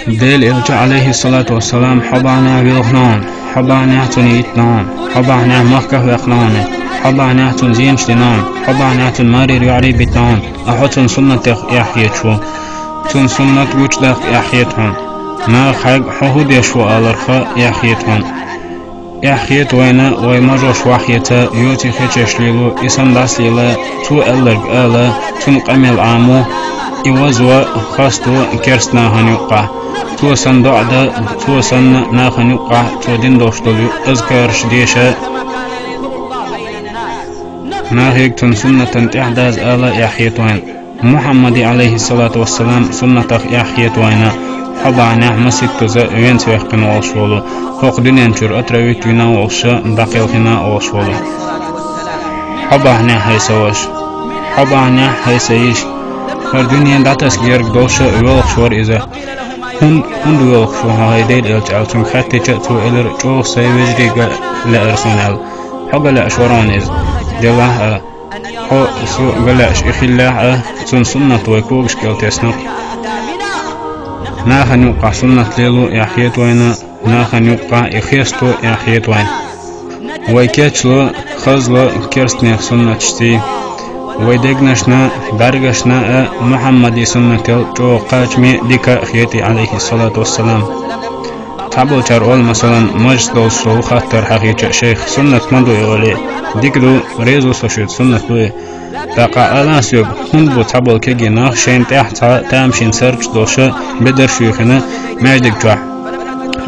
ديل إلجا عليه الصلاة والسلام حبانا بيلغنان حبانا تنيتنان حبانا مكة ويقنان حبانا تنزين شتنان حبانا تنماري ريعري بيتان أحوتن سنة يحيتشو تن سنة وجدك يحيتهم ما خاق حهود يشو آلرخا يحيتهم يحيت وينا ويمجوش وحيتا يوتي خيتش ليلو إسان داس ليلا تو ألرق آلا تنقمل عامو إوازوا خاستو كرسنا هنيقع تو سن دعدا تو سن ناخن يقع تو دين دوشتلو أذكارش ديشا ناهيك تن سنة تحداز آلا يحيتوين محمد عليه الصلاة والسلام سنة يحيتوين حبانا مسكتوزا وين سيحقن والشولو فوق دنيا نشور أترويتونا والشا دقيقنا والشولو حبانا هيسواش حبانا هيسايش هر دنيا داتس جيرك دوشا ويولخ شور إذا هند ويولخ شو هايديل إلتعالتون خاتي تو إلر جو سيوجريقا لأرسونال حقا لأشوران إذ جلاها حو سو قلاش إخلاها سن سنة ويكوغش كالتسنق ناخن يوقع سنة ليلو يحيط وينا ناخن يوقع إخيستو يحيط وين ويكاتشلو خزلو كرستنيخ سنة تشتي ويدقنشنا برقشنا محمد سنة جو قاجمي ديكا خيتي عليه الصلاة والسلام تعبو ترول مثلا مجد دوسو خاطر حقيقة شيخ سنة مندو يغلي ديكدو ريزو سوشيد سنة دوي تاقا ألاسيوب هندبو تعبو كيجي ناخ شين تحت تامشين سرج دوشا بدر شيخنا ماجدك جوح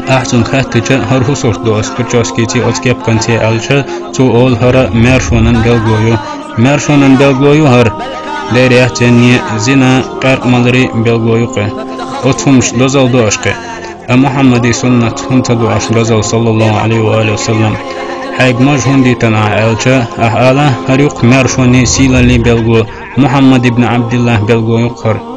أحسن خاتجة هر حصور دوس كرجوسكيتي أتكيب كنتي ألشا تو أول هرا ميرشونن بلغويو مرشونن بلغويو هر ليريح تنية زنا قرق مالري بلغويو قه أتفمش لزل دوشقه محمدي سنة هنت دوش لزل صلى الله عليه وآله وسلم حيق مجهون دي تنع ألجا أحالا هريق مرشوني سيلا لي بلغو محمد ابن عبد الله بلغويو قر